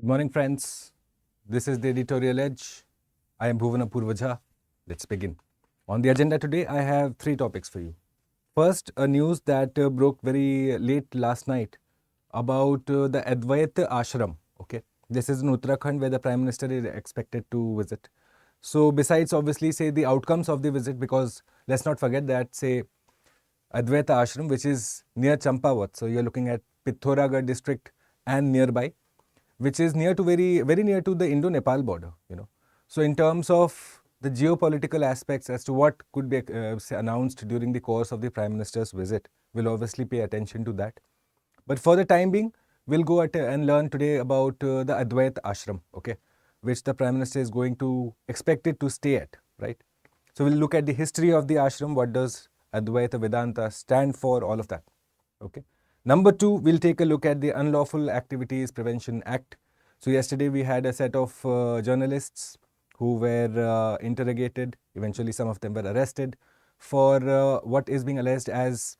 Good morning, friends. This is the Editorial Edge. I am Bhuvan. Let's begin. On the agenda today, I have three topics for you. First, a news that broke very late last night about the Advaita Ashram. Okay, this is in Uttarakhand where the Prime Minister is expected to visit. So, besides obviously say the outcomes of the visit, because let's not forget that say Advaita Ashram, which is near Champawat. So, you're looking at Pithoragarh district and nearby, which is near to very near to the Indo-Nepal border, So in terms of the geopolitical aspects as to what could be announced during the course of the Prime Minister's visit, we'll obviously pay attention to that. But for the time being, we'll go and learn today about the Advaita Ashram, okay, which the Prime Minister is going to expected to stay at, right? So we'll look at the history of the ashram, what does Advaita Vedanta stand for, all of that, okay. Number two, we'll take a look at the Unlawful Activities Prevention Act. So yesterday we had a set of journalists who were interrogated. Eventually some of them were arrested for what is being alleged as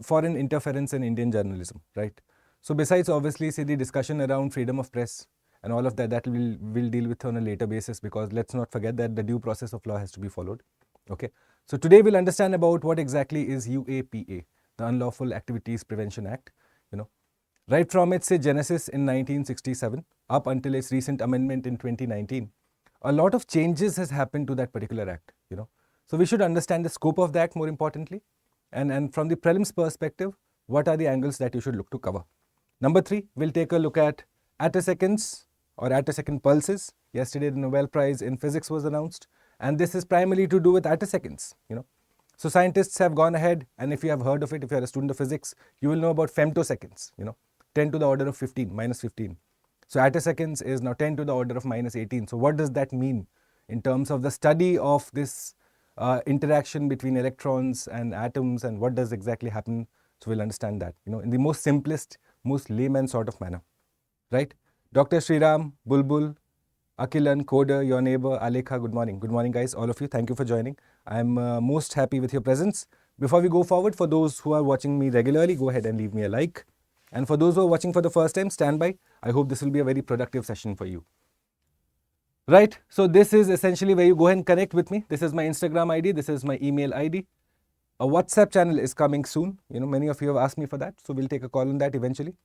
foreign interference in Indian journalism, right? So besides obviously say the discussion around freedom of press and all of that, that we'll deal with on a later basis, because let's not forget that the due process of law has to be followed, okay. So today we'll understand about what exactly is UAPA, the Unlawful Activities Prevention Act, right from its genesis in 1967 up until its recent amendment in 2019. A lot of changes has happened to that particular act, So we should understand the scope of the act more importantly, and from the prelims perspective, what are the angles that you should look to cover. Number three, we'll take a look at attoseconds or attosecond pulses. Yesterday the Nobel Prize in Physics was announced, and this is primarily to do with attoseconds, So scientists have gone ahead, and if you have heard of it, if you are a student of physics, you will know about femtoseconds, 10 to the order of 15, minus 15. So attoseconds is now 10 to the order of minus 18. So what does that mean in terms of the study of this interaction between electrons and atoms, and what does exactly happen? So we'll understand that, in the most simplest, most layman sort of manner, right? Dr. Sriram, Bulbul, Akilan, Coder, your neighbor, Alekha, good morning. Good morning, guys, all of you. Thank you for joining. I'm most happy with your presence. Before we go forward, for those who are watching me regularly, go ahead and leave me a like. And for those who are watching for the first time, stand by. I hope this will be a very productive session for you. Right, so this is essentially where you go ahead and connect with me. This is my Instagram ID. This is my email ID. A WhatsApp channel is coming soon. Many of you have asked me for that. So we'll take a call on that eventually.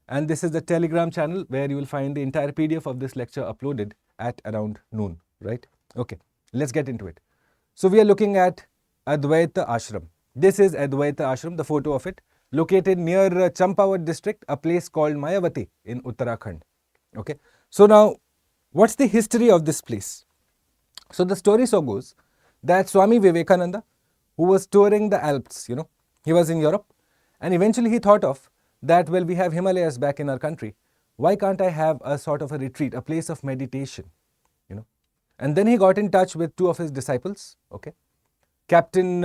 And this is the Telegram channel where you will find the entire PDF of this lecture uploaded at around noon, right? Okay, let's get into it. So we are looking at Advaita Ashram. This is Advaita Ashram, the photo of it, located near Champawat district, a place called Mayavati in Uttarakhand. Okay, so now what's the history of this place? So the story so goes that Swami Vivekananda, who was touring the Alps, he was in Europe, and eventually he thought of that, well, we have Himalayas back in our country. Why can't I have a sort of a retreat, a place of meditation, And then he got in touch with two of his disciples, okay, Captain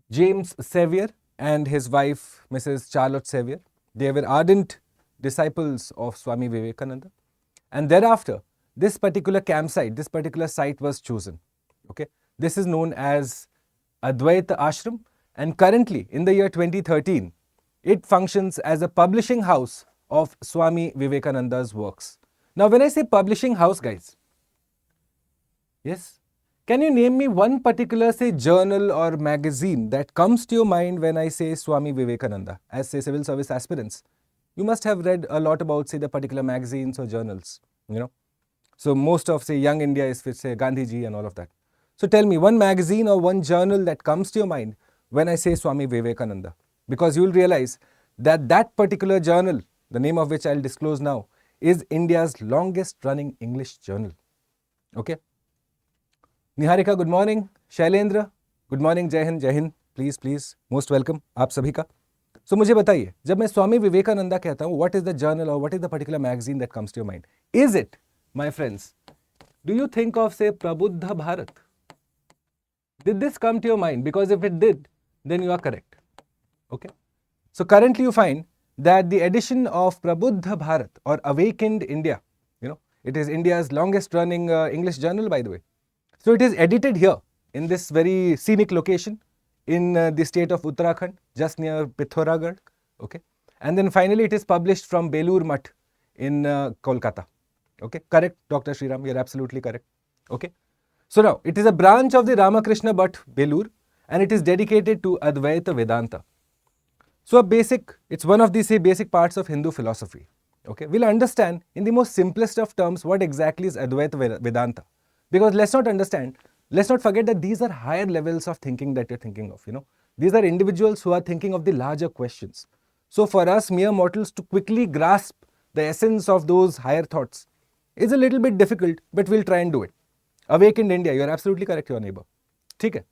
James Sevier and his wife, Mrs. Charlotte Sevier. They were ardent disciples of Swami Vivekananda. And thereafter, this particular campsite, this particular site was chosen, okay. This is known as Advaita Ashram, and currently in the year 2013, it functions as a publishing house of Swami Vivekananda's works. Now, when I say publishing house, guys, yes, can you name me one particular, say, journal or magazine that comes to your mind when I say Swami Vivekananda? As, say, civil service aspirants, you must have read a lot about, say, the particular magazines or journals, So most of, say, Young India is with, say, Gandhiji and all of that. So tell me one magazine or one journal that comes to your mind when I say Swami Vivekananda. Because you will realize that that particular journal, the name of which I'll disclose now, is India's longest running English journal. Okay. Niharika, good morning. Shailendra, good morning. Jai Hind, please, most welcome, आप सभी का. So मुझे बताइए, जब मैं स्वामी विवेकानंदा कहता हूँ, what is the journal or what is the particular magazine that comes to your mind? Is it, my friends, do you think of, say, Prabuddha Bharat? Did this come to your mind? Because if it did, then you are correct. Okay. So currently you find that the edition of Prabuddha Bharat or Awakened India, it is India's longest running English journal, by the way. So it is edited here in this very scenic location in the state of Uttarakhand, just near Pithoragarh. Okay. And then finally it is published from Belur Math in Kolkata. Okay, correct, Dr. Sriram, you're absolutely correct. Okay, so now it is a branch of the Ramakrishna Bhatt Belur and it is dedicated to Advaita Vedanta. So it's one of the basic parts of Hindu philosophy. Okay, we'll understand in the most simplest of terms what exactly is Advaita Vedanta. Because let's not forget that these are higher levels of thinking that you're thinking of, These are individuals who are thinking of the larger questions. So for us mere mortals to quickly grasp the essence of those higher thoughts is a little bit difficult, but we'll try and do it. Awakened India, you're absolutely correct, your neighbor. Okay.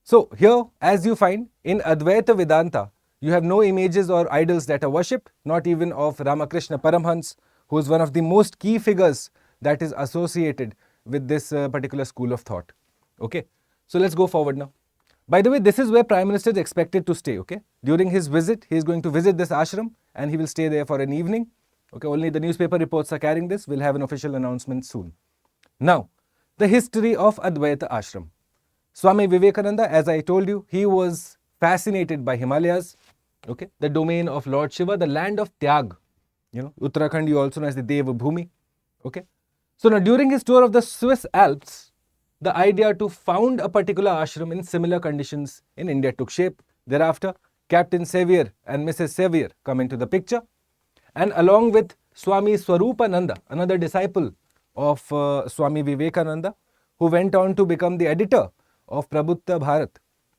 So here, as you find, in Advaita Vedanta, you have no images or idols that are worshipped, not even of Ramakrishna Paramhans, who is one of the most key figures that is associated with this particular school of thought. Okay, so let's go forward now. By the way, this is where Prime Minister is expected to stay. Okay, during his visit, he is going to visit this ashram and he will stay there for an evening. Okay, only the newspaper reports are carrying this. We'll have an official announcement soon. Now, the history of Advaita Ashram. Swami Vivekananda, as I told you, he was fascinated by Himalayas, okay, the domain of Lord Shiva, the land of Tyag. Uttarakhand you also know as the Deva Bhumi. Okay, so now during his tour of the Swiss Alps, the idea to found a particular ashram in similar conditions in India took shape. Thereafter, Captain Sevier and Mrs. Sevier come into the picture, and along with Swami Swarupananda, another disciple of Swami Vivekananda, who went on to become the editor of Prabhuddha Bharat.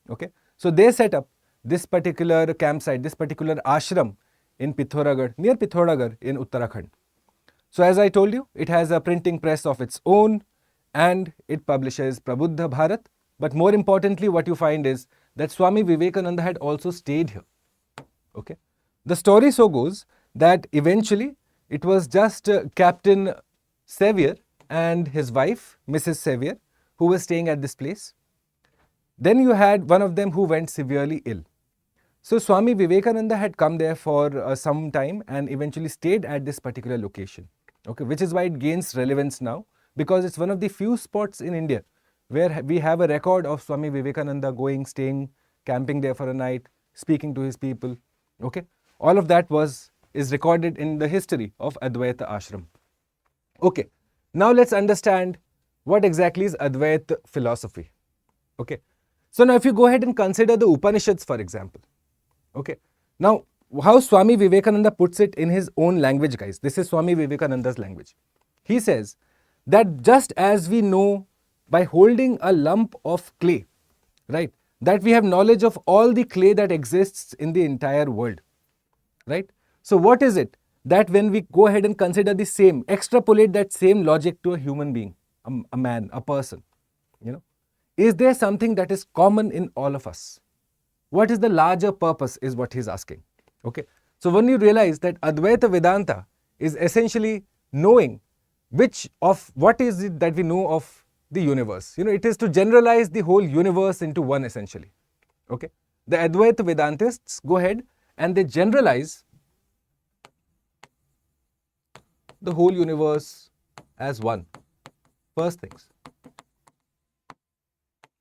Okay, so they set up this particular campsite, this particular ashram in Pithoragarh, near Pithoragarh in Uttarakhand. So as I told you, it has a printing press of its own and it publishes Prabhuddha Bharat. But more importantly, what you find is that Swami Vivekananda had also stayed here. Okay, the story so goes that eventually it was just Captain Sevier and his wife, Mrs. Sevier, who were staying at this place. Then you had one of them who went severely ill. So Swami Vivekananda had come there for some time and eventually stayed at this particular location. Okay, which is why it gains relevance now, because it's one of the few spots in India where we have a record of Swami Vivekananda going, staying, camping there for a night, speaking to his people. Okay, all of that is recorded in the history of Advaita Ashram. Okay, now let's understand what exactly is Advaita philosophy. Okay, so now if you go ahead and consider the Upanishads, for example. Okay, now how Swami Vivekananda puts it in his own language, guys. This is Swami Vivekananda's language. He says that just as we know by holding a lump of clay, right, that we have knowledge of all the clay that exists in the entire world, right? So what is it that when we go ahead and consider the same, extrapolate that same logic to a human being, a man, a person, is there something that is common in all of us? What is the larger purpose is what he's asking. Okay, so when you realize that Advaita Vedanta is essentially knowing what is it that we know of the universe. It is to generalize the whole universe into one essentially. Okay, the Advaita Vedantists go ahead and they generalize the whole universe as one. First things.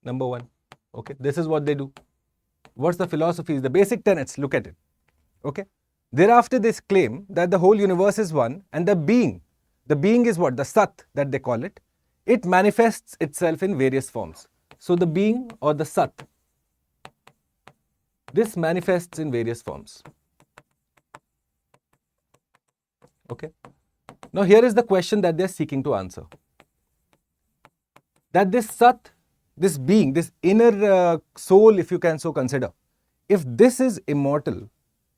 Number one. Okay, this is what they do. What's the philosophy? The basic tenets, look at it. Okay, thereafter they claim that the whole universe is one and the being is what? The Sat that they call it. It manifests itself in various forms. So the being or the Sat, this manifests in various forms. Okay, now here is the question that they're seeking to answer. That this Sat, this being, this inner soul, if you can so consider, if this is immortal,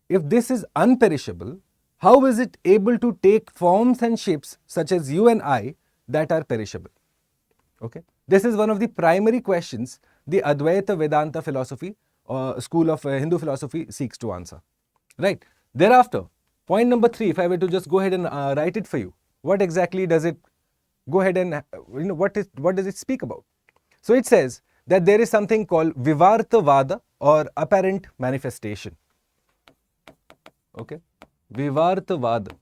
if this is unperishable, how is it able to take forms and shapes such as you and I that are perishable? Okay, this is one of the primary questions the Advaita Vedanta philosophy or school of Hindu philosophy seeks to answer. Right. Thereafter, point number 3, if I were to just go ahead and write it for you, what exactly does it go ahead and what does it speak about? So it says that there is something called Vivartavada or apparent manifestation. Okay, Vivartavada,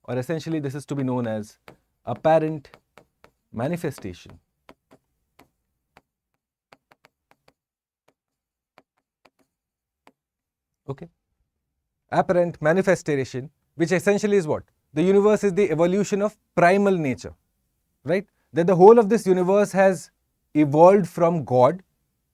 or essentially this is to be known as apparent manifestation. Okay, apparent manifestation, which essentially is what? the universe is the evolution of primal nature, right? That the whole of this universe has evolved from God,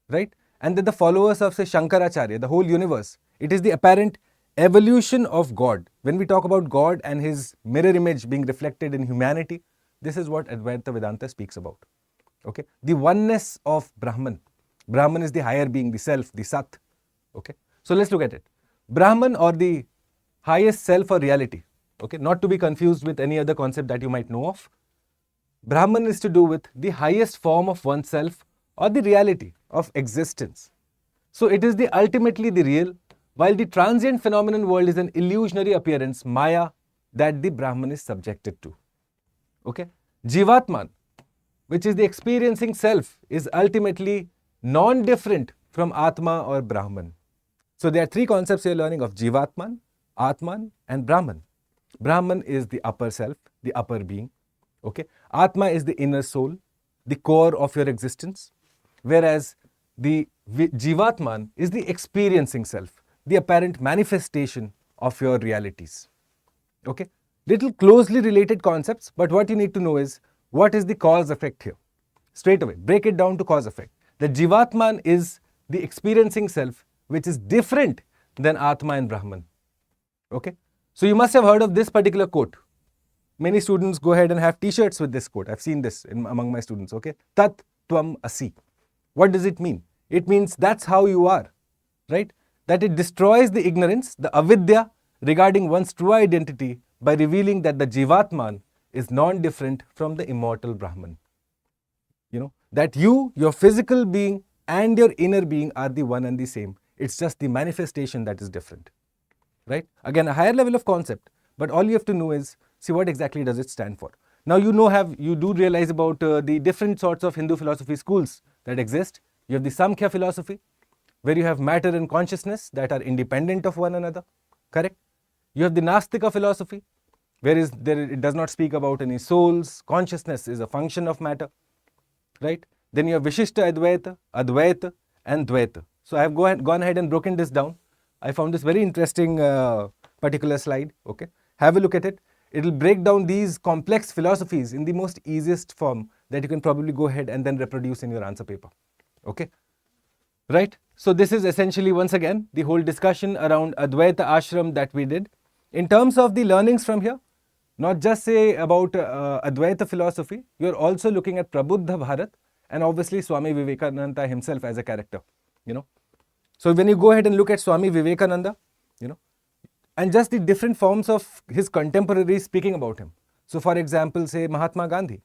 right? And that the followers of, say, Shankaracharya, the whole universe, it is the apparent evolution of God. When we talk about God and his mirror image being reflected in humanity, this is what Advaita Vedanta speaks about. Okay? The oneness of Brahman. Brahman is the higher being, the self, the Sat. Okay? So let's look at it. Brahman, or the highest self or reality, okay, not to be confused with any other concept that you might know of. Brahman is to do with the highest form of oneself or the reality of existence. So it is the ultimately the real, while the transient phenomenon world is an illusionary appearance, Maya, that the Brahman is subjected to. Okay? Jivatman, which is the experiencing self, is ultimately non-different from Atma or Brahman. So there are three concepts you're learning of: Jivatman, Atman, and Brahman. Brahman is the upper self, the upper being. Okay? Atma is the inner soul, the core of your existence. Whereas the Jivatman is the experiencing self, the apparent manifestation of your realities. Okay? Little closely related concepts, but what you need to know is, what is the cause effect here? Straight away, break it down to cause effect. The Jivatman is the experiencing self, which is different than Atma and Brahman. Okay? So you must have heard of this particular quote. Many students go ahead and have t-shirts with this quote. I've seen this among my students. Okay? Tat Tvam Asi. What does it mean? It means that's how you are, right? That it destroys the ignorance, the avidya regarding one's true identity by revealing that the Jivatman is non-different from the immortal Brahman. You know, that you, your physical being and your inner being are the one and the same. It's just the manifestation that is different, right? Again, a higher level of concept, but all you have to know is, see, what exactly does it stand for? Now, you do realize about the different sorts of Hindu philosophy schools that exist. You have the Samkhya philosophy, where you have matter and consciousness that are independent of one another, correct? You have the Nastika philosophy, where it does not speak about any souls. Consciousness is a function of matter, right? Then you have Vishishta Advaita, Advaita, and Dvaita. So I have gone ahead and broken this down. I found this very interesting particular slide. Okay, have a look at it. It will break down these complex philosophies in the most easiest form that you can probably go ahead and then reproduce in your answer paper. Okay, right? So this is essentially, once again, the whole discussion around Advaita Ashram that we did. In terms of the learnings from here, not just say about Advaita philosophy, you're also looking at Prabuddha Bharat and obviously Swami Vivekananda himself as a character, you know. So when you go ahead and look at Swami Vivekananda, you know, and just the different forms of his contemporaries speaking about him. So for example, say Mahatma Gandhi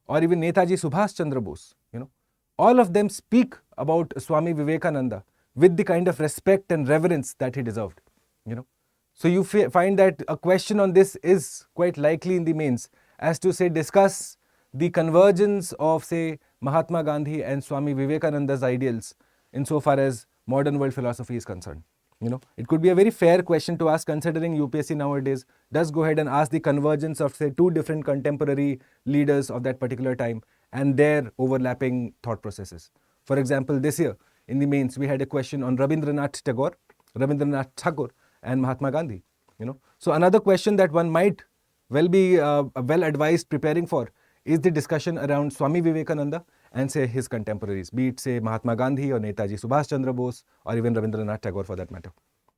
or even Netaji Subhash Chandra Bose, you know, all of them speak about Swami Vivekananda with the kind of respect and reverence that he deserved, you know. So you find that a question on this is quite likely in the mains, as to say discuss the convergence of, say, Mahatma Gandhi and Swami Vivekananda's ideals insofar as modern world philosophy is concerned. You know, it could be a very fair question to ask, considering UPSC nowadays does go ahead and ask the convergence of, say, two different contemporary leaders of that particular time and their overlapping thought processes. For example, this year in the mains we had a question on Rabindranath Tagore and Mahatma Gandhi. You know, so another question that one might well be well advised preparing for is the discussion around Swami Vivekananda and, say, his contemporaries, be it, say, Mahatma Gandhi or Netaji Subhash Chandra Bose or even Rabindranath Tagore for that matter.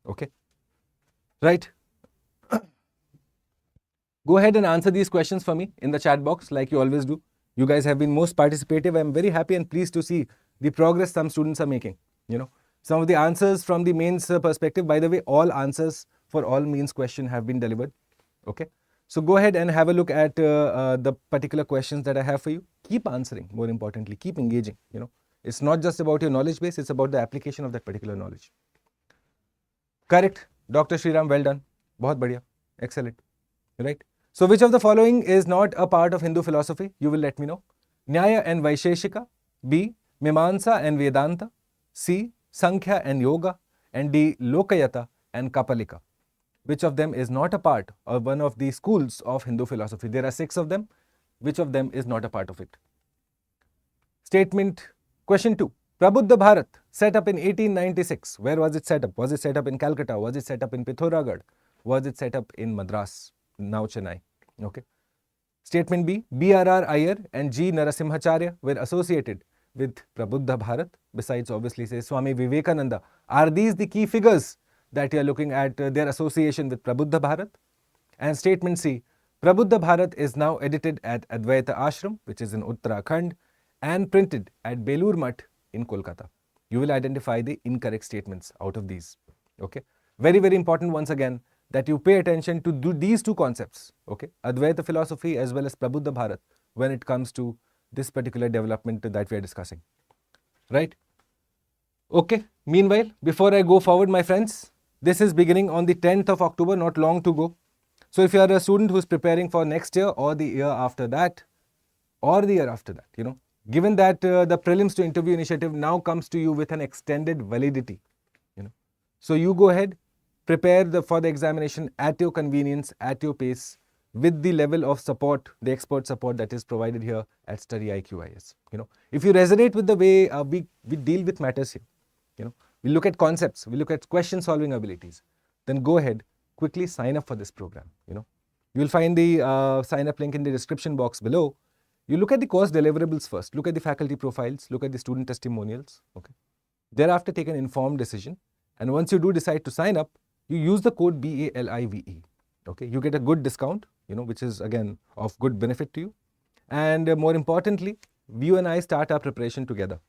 Okay, right? Go ahead and answer these questions for me in the chat box like you always do. You guys have been most participative. I'm very happy and pleased to see the progress some students are making. You know, some of the answers from the mains perspective, by the way, all answers for all mains question have been delivered. Okay, so go ahead and have a look at the particular questions that I have for you. Keep answering, more importantly, keep engaging. You know, it's not just about your knowledge base, it's about the application of that particular knowledge. Correct, Dr. Sriram, well done. Bahut badhiya, excellent, right? So which of the following is not a part of Hindu philosophy? You will let me know. Nyaya and Vaisheshika, B, Mimamsa and Vedanta, C, Sankhya and Yoga, and D, Lokayata and Kapalika. Which of them is not a part of one of the schools of Hindu philosophy? There are 6 of them. Which of them is not a part of it? Statement question 2. Prabuddha Bharat set up in 1896. Where was it set up? Was it set up in Calcutta? Was it set up in Pithoragarh? Was it set up in Madras? now Chennai. Okay. Statement B, B.R.R. Iyer and G. Narasimhacharya were associated with Prabuddha Bharat, besides obviously say Swami Vivekananda. Are these the key figures that you are looking at their association with Prabuddha Bharat? And statement C, Prabuddha Bharat is now edited at Advaita Ashram, which is in Uttarakhand, and printed at Belur Mutt in Kolkata. You will identify the incorrect statements out of these. Okay. Very, very important once again that you pay attention to these two concepts. Okay. Advaita philosophy as well as Prabuddha Bharat when it comes to this particular development that we are discussing. Right? Okay. Meanwhile, before I go forward, my friends, this is beginning on the 10th of October, not long to go. So if you are a student who is preparing for next year or the year after that, given that the prelims to interview initiative now comes to you with an extended validity, so you go ahead, prepare for the examination at your convenience, at your pace, with the level of support, the expert support that is provided here at StudyIQ IAS. If you resonate with the way we deal with matters here, we look at concepts, we look at question solving abilities, then go ahead, quickly sign up for this program. You will find the sign up link in the description box below. You look at the course deliverables first, look at the faculty profiles, look at the student testimonials. Okay. Thereafter, take an informed decision. And once you do decide to sign up, you use the code BALIVE. Okay. You get a good discount, which is again of good benefit to you. And more importantly, you and I start our preparation together.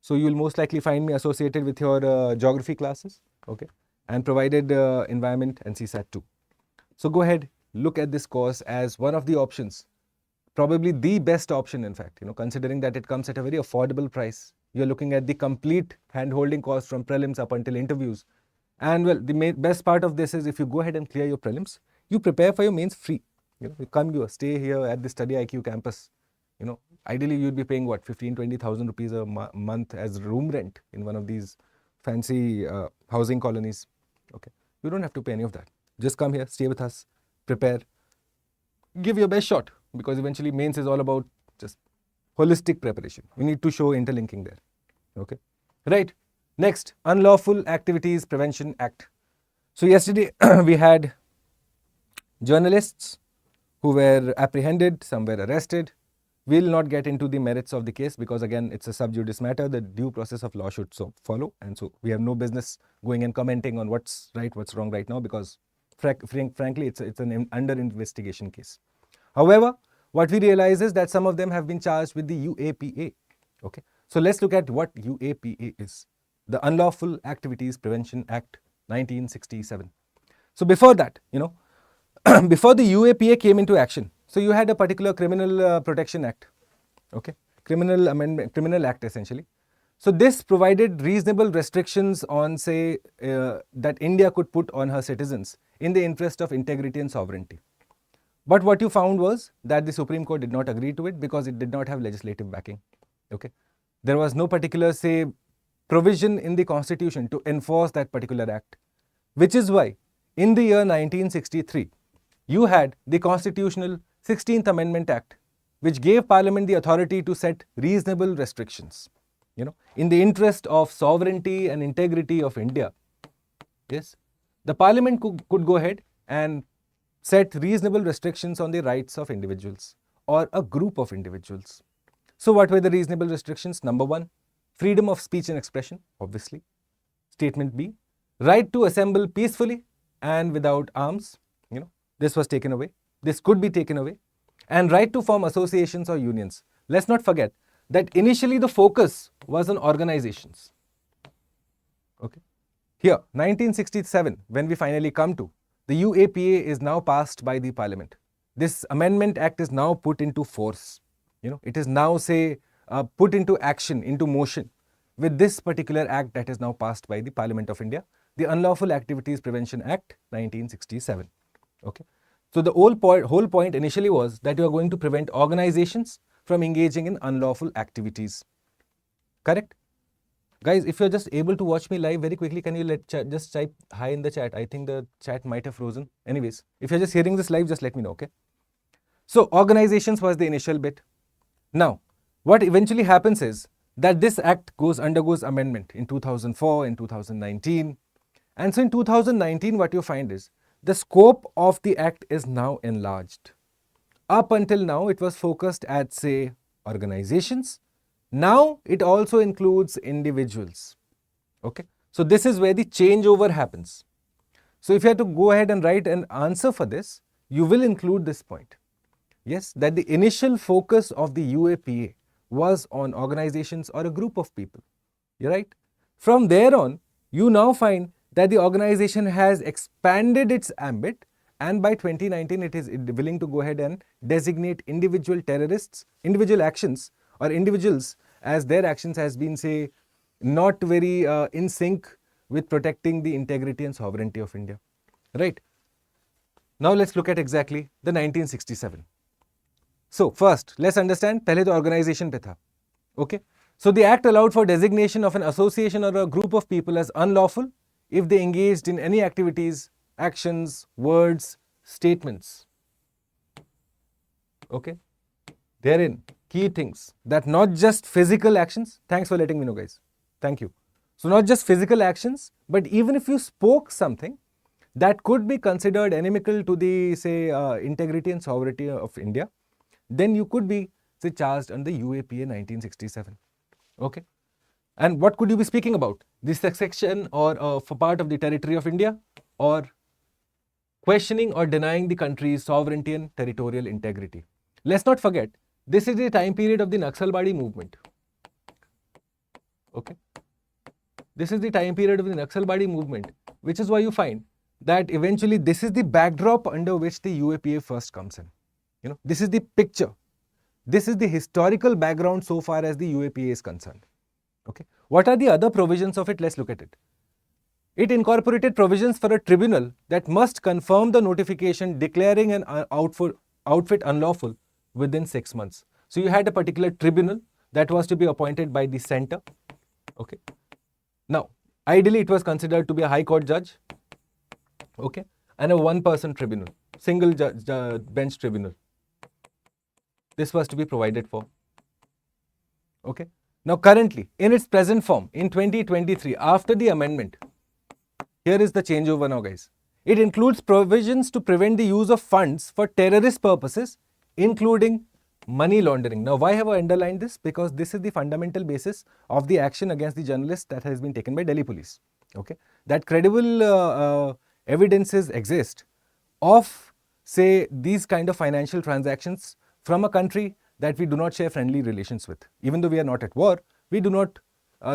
So you will most likely find me associated with your geography classes. Okay. And provided environment and CSAT too. So go ahead, look at this course as one of the options, probably the best option in fact, considering that it comes at a very affordable price. You're looking at the complete hand-holding course from prelims up until interviews. And well, the best part of this is if you go ahead and clear your prelims, you prepare for your mains free. You stay here at the StudyIQ campus. Ideally you'd be paying what, 15,000-20,000 rupees a month as room rent in one of these fancy housing colonies. Okay, you don't have to pay any of that. Just come here, stay with us, prepare, give your best shot, because eventually mains is all about just holistic preparation. We need to show interlinking there. Okay, right. Next, Unlawful Activities Prevention Act. So yesterday we had journalists who were apprehended, some were arrested. We'll not get into the merits of the case because again it's a sub judice matter. The due process of law should follow, and so we have no business going and commenting on what's right, what's wrong right now, because frankly it's an under investigation case. However, what we realize is that some of them have been charged with the UAPA. Okay, so let's look at what UAPA is. The Unlawful Activities Prevention Act 1967. So before that, before the UAPA came into action, so you had a particular Criminal Protection Act, okay, Criminal Act essentially. So this provided reasonable restrictions on, say, that India could put on her citizens in the interest of integrity and sovereignty. But what you found was that the Supreme Court did not agree to it because it did not have legislative backing. Okay, there was no particular, say, provision in the Constitution to enforce that particular act, which is why in the year 1963 you had the Constitutional 16th Amendment Act, which gave Parliament the authority to set reasonable restrictions, in the interest of sovereignty and integrity of India. Yes, the Parliament could go ahead and set reasonable restrictions on the rights of individuals or a group of individuals. So what were the reasonable restrictions? Number one, freedom of speech and expression, obviously. Statement B, right to assemble peacefully and without arms. This was taken away. This could be taken away. And right to form associations or unions. Let's not forget that initially the focus was on organizations. Okay. Here, 1967, when we finally come to, the UAPA is now passed by the Parliament. This Amendment Act is now put into force. It is now, say, put into action, into motion with this particular act that is now passed by the Parliament of India, the Unlawful Activities Prevention Act 1967. Okay. So the whole point initially was that you are going to prevent organizations from engaging in unlawful activities. Correct? Guys, if you're just able to watch me live very quickly, can you just type hi in the chat? I think the chat might have frozen. Anyways, if you're just hearing this live, just let me know, okay? So organizations was the initial bit. Now, what eventually happens is that this act undergoes amendment in 2004, in 2019. And so in 2019, what you find is the scope of the act is now enlarged. Up until now, it was focused at, say, organizations. Now, it also includes individuals. Okay, so this is where the changeover happens. So, if you have to go ahead and write an answer for this, you will include this point. Yes, that the initial focus of the UAPA was on organizations or a group of people. You're right. From there on, you now find that the organization has expanded its ambit, and by 2019 it is willing to go ahead and designate individual terrorists, individual actions or individuals as their actions has been, say, not very in sync with protecting the integrity and sovereignty of India. Right. Now let's look at exactly the 1967. So first, let's understand, पहले तो organization पे था. Okay. So the act allowed for designation of an association or a group of people as unlawful if they engaged in any activities, actions, words, statements. Okay. Therein, key things that not just physical actions. Thanks for letting me know, guys. Thank you. So not just physical actions, but even if you spoke something that could be considered inimical to the, say, integrity and sovereignty of India, then you could be, say, charged under UAPA 1967. Okay. And what could you be speaking about? This section or for part of the territory of India, or questioning or denying the country's sovereignty and territorial integrity. Let's not forget, this is the time period of the Naxalbari movement. Okay. This is the time period of the Naxalbari movement, which is why you find that eventually this is the backdrop under which the UAPA first comes in. You know, this is the picture. This is the historical background so far as the UAPA is concerned. Okay. What are the other provisions of it? Let's look at it. It incorporated provisions for a tribunal that must confirm the notification declaring an outfit unlawful within 6 months. So you had a particular tribunal that was to be appointed by the center. Okay. Now, ideally it was considered to be a high court judge. Okay. And a one-person tribunal, single judge, bench tribunal. This was to be provided for. Okay. Now currently, in its present form, in 2023, after the amendment, here is the changeover now, guys. It includes provisions to prevent the use of funds for terrorist purposes, including money laundering. Now, why have I underlined this? Because this is the fundamental basis of the action against the journalist that has been taken by Delhi police. Okay. That credible evidences exist of, say, these kind of financial transactions from a country that we do not share friendly relations with. Even though we are not at war, we do not,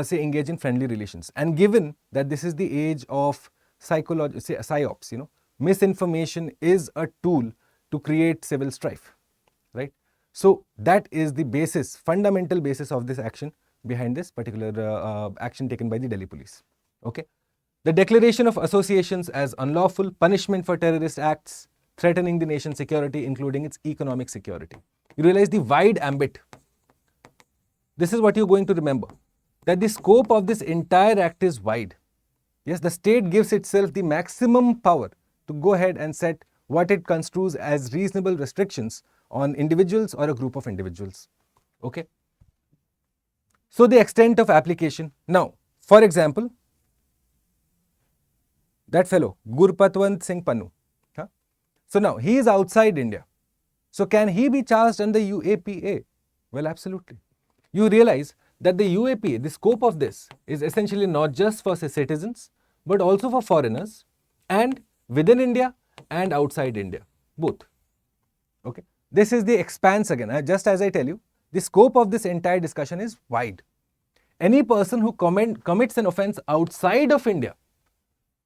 say, engage in friendly relations. And given that this is the age of psychology, say, psyops, you know, misinformation is a tool to create civil strife, right? So that is the basis, fundamental basis of this action behind this particular action taken by the Delhi police. Okay. The declaration of associations as unlawful, punishment for terrorist acts, threatening the nation's security, including its economic security. You realize the wide ambit. This is what you're going to remember, that the scope of this entire act is wide. Yes, the state gives itself the maximum power to go ahead and set what it construes as reasonable restrictions on individuals or a group of individuals. Okay. So the extent of application. Now, for example, that fellow, Gurpatwant Singh Pannu. So now, he is outside India. So can he be charged under UAPA? Well, absolutely. You realize that the UAPA, the scope of this is essentially not just for citizens, but also for foreigners, and within India and outside India, both. Okay. This is the expanse again. Just as I tell you, the scope of this entire discussion is wide. Any person who commits an offense outside of India,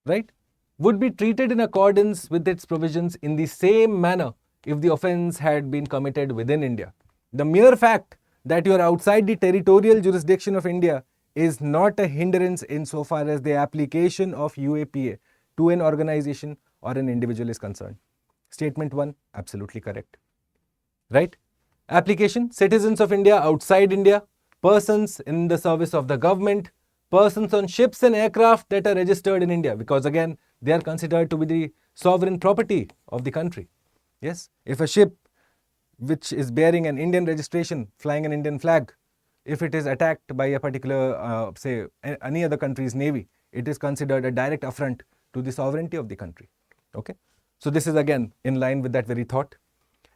right, would be treated in accordance with its provisions in the same manner if the offense had been committed within India. The mere fact that you are outside the territorial jurisdiction of India is not a hindrance insofar as the application of UAPA to an organization or an individual is concerned. Statement 1, absolutely correct. Right? Application, citizens of India outside India, persons in the service of the government, persons on ships and aircraft that are registered in India, because again, they are considered to be the sovereign property of the country. Yes, if a ship which is bearing an Indian registration, flying an Indian flag, if it is attacked by a particular, say, any other country's navy, it is considered a direct affront to the sovereignty of the country. Okay. So this is again in line with that very thought.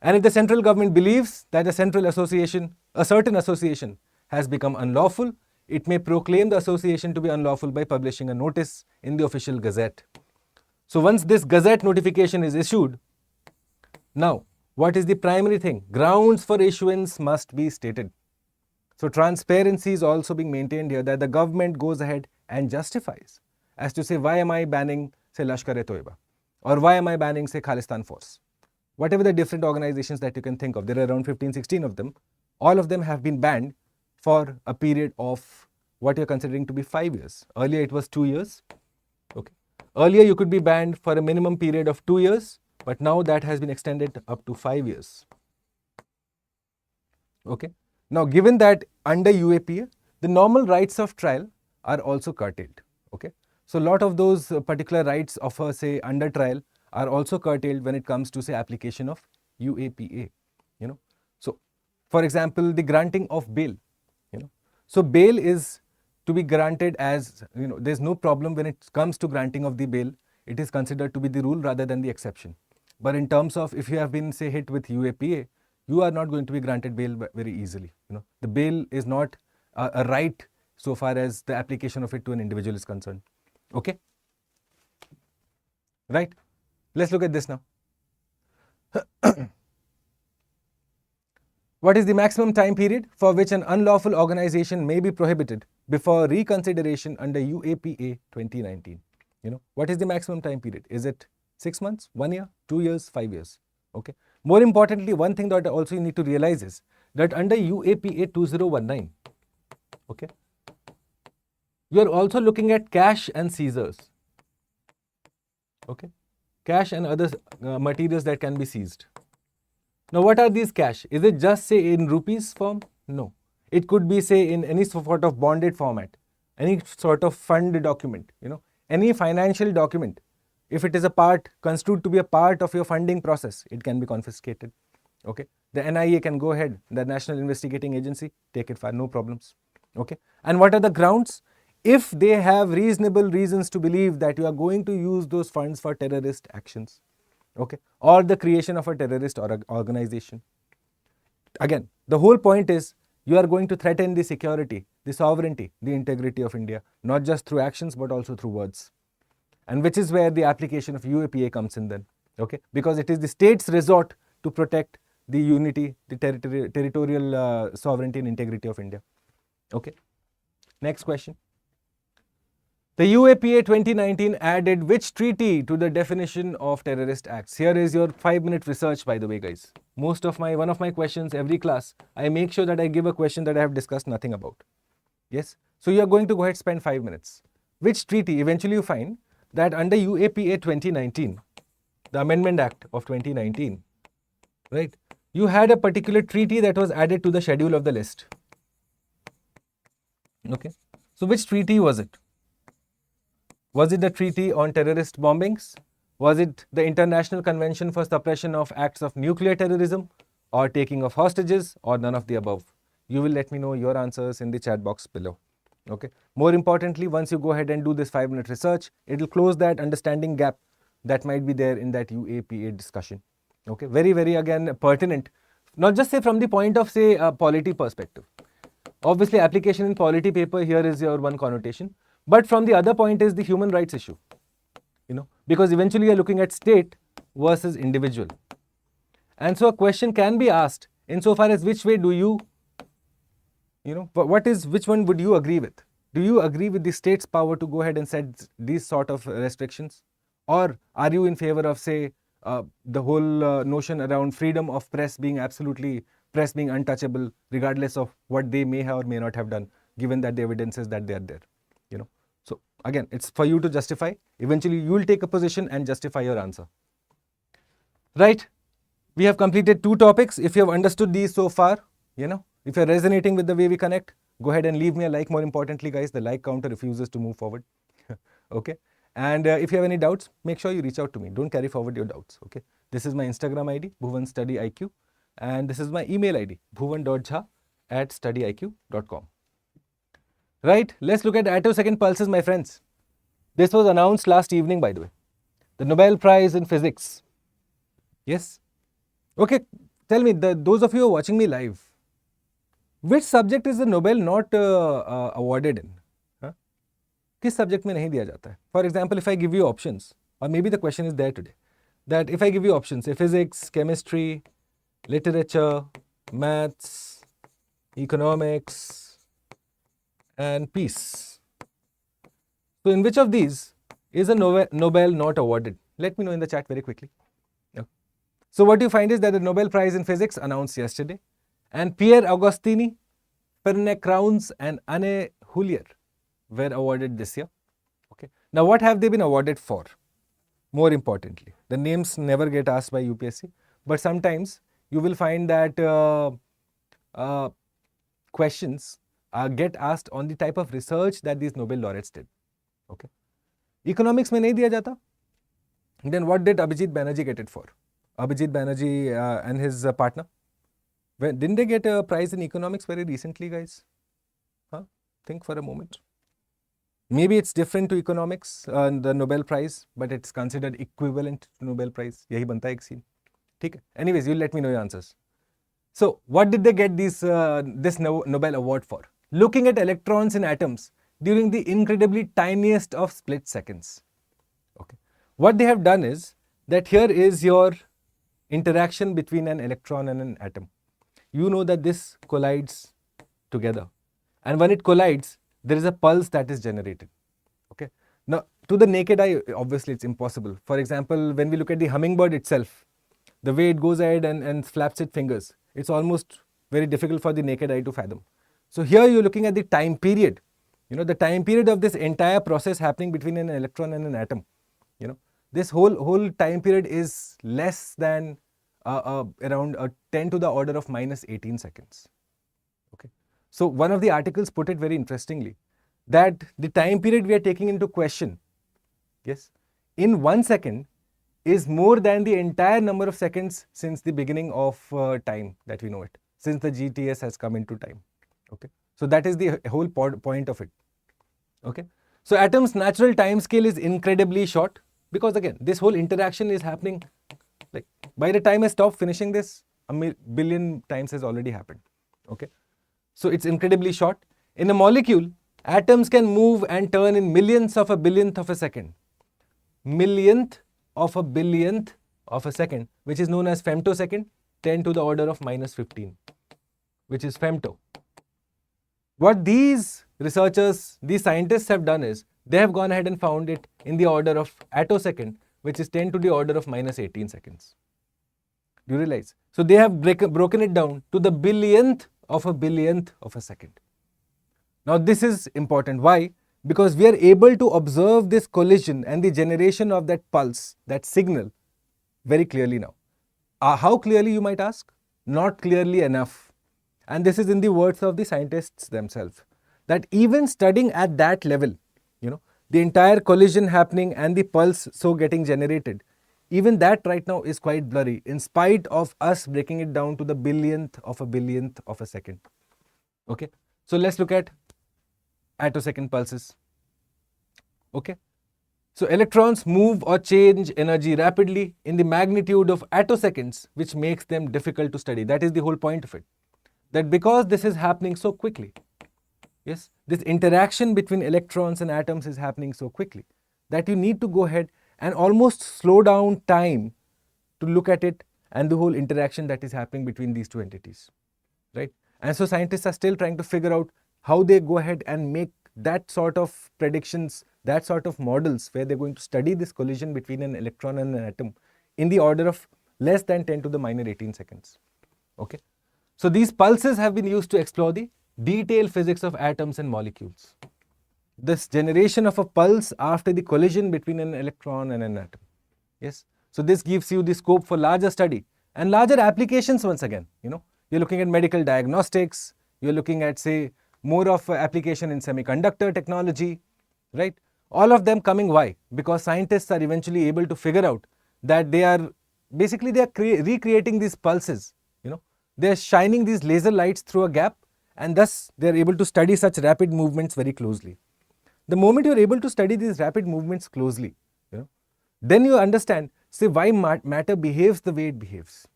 And if the central government believes that a certain association has become unlawful, it may proclaim the association to be unlawful by publishing a notice in the official gazette. So once this gazette notification is issued, now what is the primary thing? Grounds for issuance must be stated. So transparency is also being maintained here, that the government goes ahead and justifies as to say, why am I banning, say, Lashkar-e-Toiba, or why am I banning, say, Khalistan Force? Whatever the different organizations that you can think of, there are around 15, 16 of them. All of them have been banned for a period of what you're considering to be 5 years. Earlier it was 2 years. Okay. Earlier you could be banned for a minimum period of 2 years, but now that has been extended up to 5 years. Okay. Now, given that under UAPA, the normal rights of trial are also curtailed. Okay. So, a lot of those particular rights of, say, under trial are also curtailed when it comes to, say, application of UAPA. So, for example, the granting of bail. So, bail is to be granted as, there's no problem when it comes to granting of the bail. It is considered to be the rule rather than the exception. But in terms of if you have been, say, hit with UAPA, you are not going to be granted bail very easily. The bail is not a right so far as the application of it to an individual is concerned. Okay? Right? Let's look at this now. What is the maximum time period for which an unlawful organization may be prohibited before reconsideration under UAPA 2019? What is the maximum time period? Is it 6 months, 1 year, 2 years, 5 years? Okay. More importantly, one thing that also you need to realize is that under UAPA 2019, okay, you are also looking at cash and seizures. Okay. Cash and other materials that can be seized. Now, what are these cash? Is it just, say, in rupees form? No. It could be, say, in any sort of bonded format, any sort of fund document, any financial document. If it is construed to be a part of your funding process, it can be confiscated. Okay. The NIA can go ahead, the National Investigating Agency, take it for no problems. Okay. And what are the grounds? If they have reasonable reasons to believe that you are going to use those funds for terrorist actions, okay, or the creation of a terrorist organization. Again, the whole point is you are going to threaten the security, the sovereignty, the integrity of India, not just through actions but also through words. And which is where the application of UAPA comes in then, okay, because it is the state's resort to protect the unity, the territorial sovereignty and integrity of India. Okay. Next question. The UAPA 2019 added which treaty to the definition of terrorist acts? Here is your 5-minute research, by the way, guys. One of my questions every class, I make sure that I give a question that I have discussed nothing about. Yes. So you are going to go ahead and spend 5 minutes. Which treaty? Eventually you find that under UAPA 2019, the Amendment Act of 2019, right, you had a particular treaty that was added to the schedule of the list. Okay. So which treaty was it? Was it the Treaty on Terrorist Bombings? Was it the International Convention for Suppression of Acts of Nuclear Terrorism, or taking of hostages, or none of the above? You will let me know your answers in the chat box below. Okay. More importantly, once you go ahead and do this 5-minute research, it will close that understanding gap that might be there in that UAPA discussion. Okay. Very, very again pertinent, not just say from the point of say a polity perspective. Obviously, application in polity paper here is your one connotation. But from the other point is the human rights issue, because eventually you're looking at state versus individual. And so a question can be asked insofar as which way do you, which one would you agree with? Do you agree with the state's power to go ahead and set these sort of restrictions? Or are you in favor of, say, the whole notion around freedom of press being untouchable, regardless of what they may have or may not have done, given that the evidence is that they are there? So again, it's for you to justify. Eventually, you will take a position and justify your answer. Right? We have completed 2 topics. If you have understood these so far, if you're resonating with the way we connect, go ahead and leave me a like. More importantly, guys, the like counter refuses to move forward. Okay? And if you have any doubts, make sure you reach out to me. Don't carry forward your doubts. Okay? This is my Instagram ID, Bhuvan StudyIQ. And this is my email ID, bhuvan.jha@studyiq.com. Right, let's look at attosecond pulses, my friends. This was announced last evening, by the way. The Nobel Prize in Physics Yes? Okay, tell me, those of you who are watching me live, which subject is the Nobel not awarded in? Huh? किस subject में नहीं दिया जाता है? For example, if I give you options, or maybe the question is there today, that if I give you options, say physics, chemistry, literature, maths, economics, and peace. So in which of these is a Nobel not awarded? Let me know in the chat very quickly. Okay. So what you find is that the Nobel Prize in Physics announced yesterday, and Pierre Agostini, Perne Crowns, and Anne Hullier were awarded this year. Okay. Now what have they been awarded for? More importantly, the names never get asked by UPSC, but sometimes you will find that questions get asked on the type of research that these Nobel laureates did. Okay. Economics में नहीं दिया जाता. Then what did Abhijit Banerjee get it for? Abhijit Banerjee and his partner. Didn't they get a prize in economics very recently, guys? Huh? Think for a moment. Maybe it's different to economics, the Nobel Prize, but it's considered equivalent to Nobel Prize. यही बनता है एक scene. ठीक है? Anyways, you let me know your answers. So, what did they get this Nobel Award for? Looking at electrons in atoms during the incredibly tiniest of split seconds. Okay. What they have done is that here is your interaction between an electron and an atom. You know that this collides together, and when it collides, there is a pulse that is generated. Okay. Now, to the naked eye, obviously it's impossible. For example, when we look at the hummingbird itself, the way it goes ahead and flaps its fingers, it's almost very difficult for the naked eye to fathom. So here you're looking at the time period, the time period of this entire process happening between an electron and an atom. This whole time period is less than around 10 to the order of minus 18 seconds. Okay. So one of the articles put it very interestingly, that the time period we are taking into question, yes, in 1 second is more than the entire number of seconds since the beginning of time that we know it, since the GTS has come into time. Okay. So that is the whole point of it. Okay. So atom's natural time scale is incredibly short, because again, this whole interaction is happening, like by the time I stop finishing this, a billion times has already happened. Okay. So it's incredibly short. In a molecule, atoms can move and turn in millionths of a billionth of a second. Millionth of a billionth of a second, which is known as femtosecond, 10 to the order of minus 15, which is femto. What these researchers, these scientists have done is, they have gone ahead and found it in the order of attosecond, which is 10 to the order of minus 18 seconds. Do you realize? So they have broken it down to the billionth of a second. Now this is important. Why? Because we are able to observe this collision and the generation of that pulse, that signal, very clearly now. How clearly, you might ask? Not clearly enough. And this is in the words of the scientists themselves, that even studying at that level, the entire collision happening and the pulse so getting generated, even that right now is quite blurry, in spite of us breaking it down to the billionth of a second. Okay. So let's look at attosecond pulses. Okay. So electrons move or change energy rapidly in the magnitude of attoseconds, which makes them difficult to study. That is the whole point of it. That because this is happening so quickly, yes, this interaction between electrons and atoms is happening so quickly, that you need to go ahead and almost slow down time to look at it and the whole interaction that is happening between these two entities, right? And so scientists are still trying to figure out how they go ahead and make that sort of predictions, that sort of models where they're going to study this collision between an electron and an atom in the order of less than 10 to the minus 18 seconds. Okay. So these pulses have been used to explore the detailed physics of atoms and molecules. This generation of a pulse after the collision between an electron and an atom. Yes. So this gives you the scope for larger study and larger applications once again. You're looking at medical diagnostics, you're looking at, say, more of application in semiconductor technology, right? All of them coming why? Because scientists are eventually able to figure out that they are recreating these pulses. They're shining these laser lights through a gap, and thus they're able to study such rapid movements very closely. The moment you're able to study these rapid movements closely, then you understand say why matter behaves the way it behaves.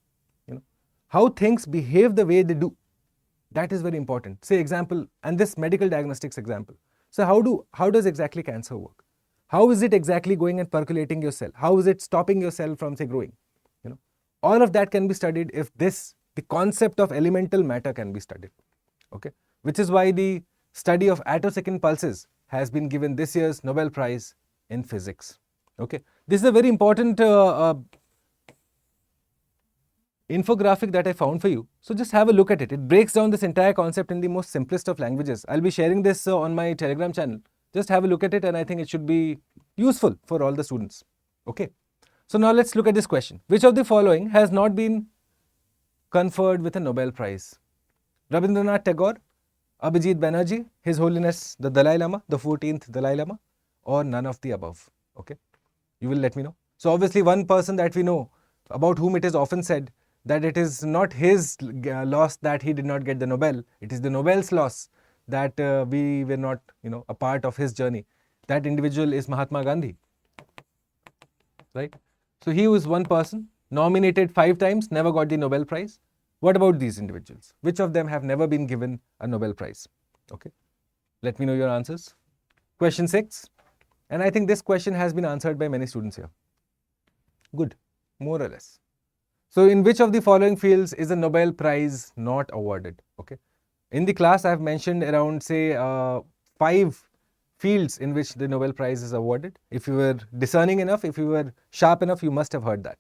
How things behave the way they do. That is very important. Say example, and this medical diagnostics example. So how does exactly cancer work? How is it exactly going and percolating your cell? How is it stopping your cell from, say, growing? All of that can be studied if the concept of elemental matter can be studied. Okay, which is why the study of attosecond pulses has been given this year's Nobel Prize in Physics. Okay, this is a very important infographic that I found for you. So just have a look at it. It breaks down this entire concept in the most simplest of languages. I'll be sharing this on my Telegram channel. Just have a look at it, and I think it should be useful for all the students. Okay. So now let's look at this question. Which of the following has not been conferred with a Nobel Prize? Rabindranath Tagore, Abhijit Banerjee, His Holiness the Dalai Lama, the 14th Dalai Lama, or none of the above? Okay. You will let me know. So obviously one person that we know, about whom it is often said that it is not his loss that he did not get the Nobel, it is the Nobel's loss that we were not, a part of his journey. That individual is Mahatma Gandhi, right? So he was one person, nominated 5 times, never got the Nobel Prize. What about these individuals? Which of them have never been given a Nobel Prize? Okay, let me know your answers. Question 6, and I think this question has been answered by many students here. Good, more or less. So in which of the following fields is a Nobel Prize not awarded? Okay, in the class I have mentioned around, say, 5 fields in which the Nobel Prize is awarded. If you were discerning enough, if you were sharp enough, you must have heard that.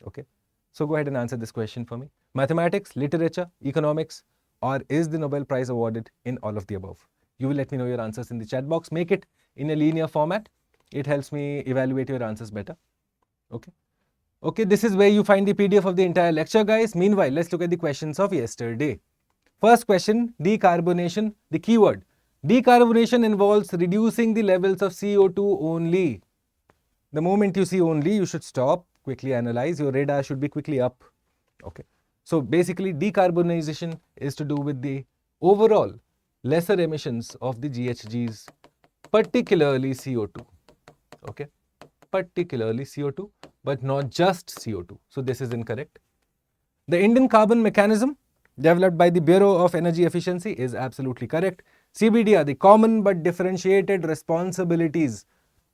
Okay, so go ahead and answer this question for me. Mathematics, literature, economics, or is the Nobel Prize awarded in all of the above? You will let me know your answers in the chat box. Make it in a linear format. It helps me evaluate your answers better. Okay. Okay, this is where you find the PDF of the entire lecture, guys. Meanwhile, let's look at the questions of yesterday. First question, decarbonation. The keyword. Decarbonation involves reducing the levels of CO2 only. The moment you see only, you should stop, quickly analyze. Your radar should be quickly up. Okay. So basically, decarbonization is to do with the overall lesser emissions of the GHGs, particularly CO2. Okay. Particularly CO2, but not just CO2. So this is incorrect. The Indian carbon mechanism developed by the Bureau of Energy Efficiency is absolutely correct. CBD are the common but differentiated responsibilities.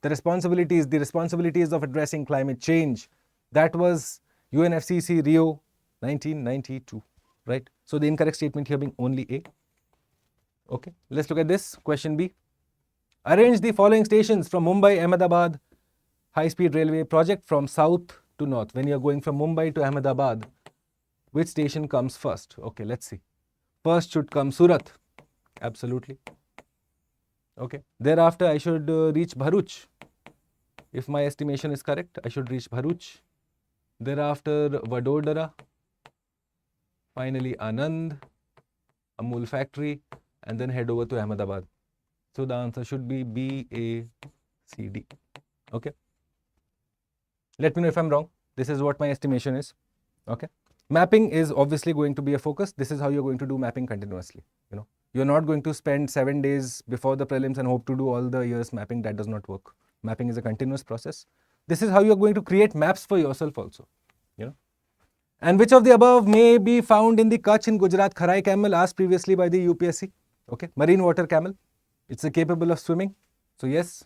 The responsibilities of addressing climate change. That was UNFCCC Rio 1992, right? So the incorrect statement here being only A. Okay, let's look at this. Question B. Arrange the following stations from Mumbai Ahmedabad high-speed railway project from south to north. When you are going from Mumbai to Ahmedabad, which station comes first? Okay, let's see. First should come Surat. Absolutely. Okay. Thereafter, I should reach Bharuch. If my estimation is correct, I should reach Bharuch. Thereafter, Vadodara. Finally, Anand, Amul factory, and then head over to Ahmedabad. So the answer should be B, A, C, D. Okay. Let me know if I'm wrong. This is what my estimation is. Okay. Mapping is obviously going to be a focus. This is how you're going to do mapping continuously. You're not going to spend 7 days before the prelims and hope to do all the year's mapping. That does not work. Mapping is a continuous process. This is how you're going to create maps for yourself also. And which of the above may be found in the Kutch in Gujarat Kharai camel, asked previously by the UPSC? Okay. Marine water camel. It's capable of swimming. So yes,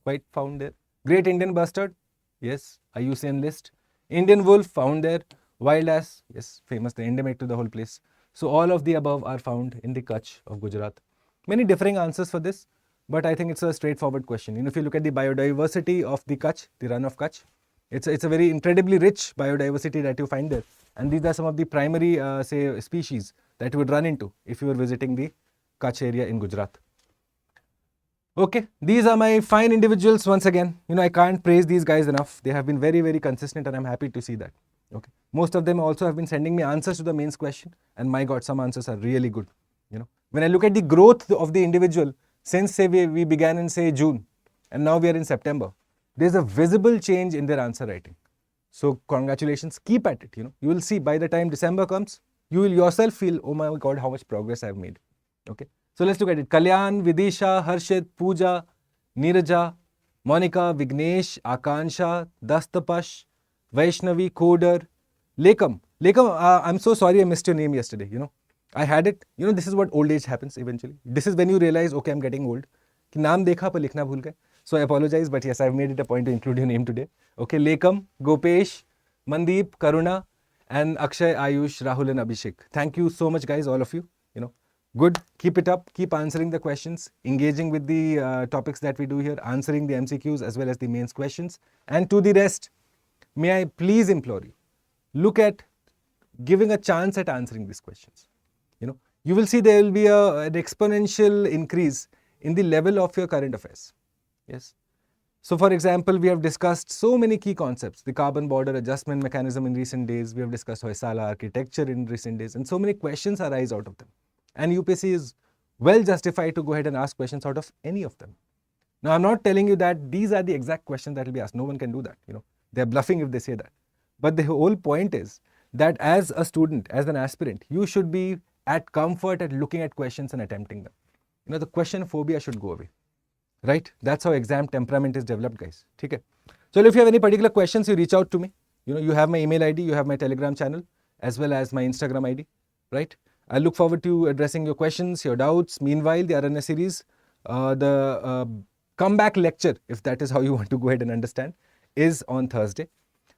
quite found there. Great Indian bustard. Yes, IUCN list. Indian wolf found there. Wild ass. Yes, famous. The endemic to the whole place. So all of the above are found in the Kutch of Gujarat. Many differing answers for this, but I think it's a straightforward question. If you look at the biodiversity of the Kutch, the run of Kutch, it's a very incredibly rich biodiversity that you find there. And these are some of the primary, say, species that you would run into if you were visiting the Kutch area in Gujarat. Okay, these are my fine individuals once again. I can't praise these guys enough. They have been very, very consistent and I'm happy to see that. Okay. Most of them also have been sending me answers to the mains question, and my God, some answers are really good. When I look at the growth of the individual since, say, we began in, say, June, and now we are in September, there's a visible change in their answer writing. So congratulations, keep at it. You will see by the time December comes, you will yourself feel, oh my God, how much progress I've made. Okay. So let's look at it. Kalyan, Vidisha, Harshit, Pooja, Neeraja, Monica, Vignesh, Akansha, Dastapash, Vaishnavi, Coder, Lekam. Lekam, I'm so sorry I missed your name yesterday. I had it. This is what old age happens eventually. This is when you realize, okay, I'm getting old. कि नाम देखा पर लिखना भूल गए. So I apologize, but yes, I've made it a point to include your name today. Okay, Lekam, Gopesh, Mandeep, Karuna, and Akshay, Ayush, Rahul, and Abhishek. Thank you so much, guys, all of you. Good. Keep it up. Keep answering the questions, engaging with the topics that we do here, answering the MCQs as well as the mains questions. And to the rest, may I please implore you, look at giving a chance at answering these questions. You will see there will be an exponential increase in the level of your current affairs. Yes. So, for example, we have discussed so many key concepts, the carbon border adjustment mechanism in recent days. We have discussed Hoysala architecture in recent days, and so many questions arise out of them. And UPSC is well justified to go ahead and ask questions out of any of them. Now, I'm not telling you that these are the exact questions that will be asked. No one can do that. They're bluffing if they say that. But the whole point is that as a student, as an aspirant, you should be at comfort at looking at questions and attempting them. The question phobia should go away. Right? That's how exam temperament is developed, guys. Okay? So, if you have any particular questions, you reach out to me. You have my email ID, you have my Telegram channel, as well as my Instagram ID. Right? I look forward to addressing your questions, your doubts. Meanwhile, the RNS series, the comeback lecture, if that is how you want to go ahead and understand, is on Thursday.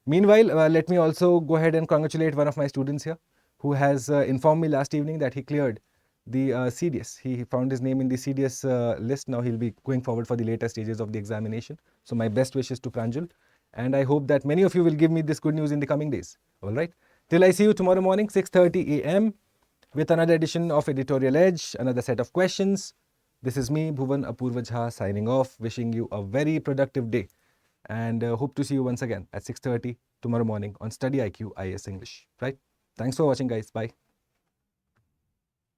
Meanwhile, let me also go ahead and congratulate one of my students here who has informed me last evening that he cleared the CDS. He found his name in the CDS list. Now he'll be going forward for the later stages of the examination. So my best wishes to Pranjal. And I hope that many of you will give me this good news in the coming days. All right. Till I see you tomorrow morning, 6:30 a.m. with another edition of Editorial Edge, another set of questions. This is me, Bhuvan Apurva Jha, signing off, wishing you a very productive day. And hope to see you once again at 6:30 tomorrow morning on StudyIQ IAS English. Right? Thanks for watching, guys. Bye.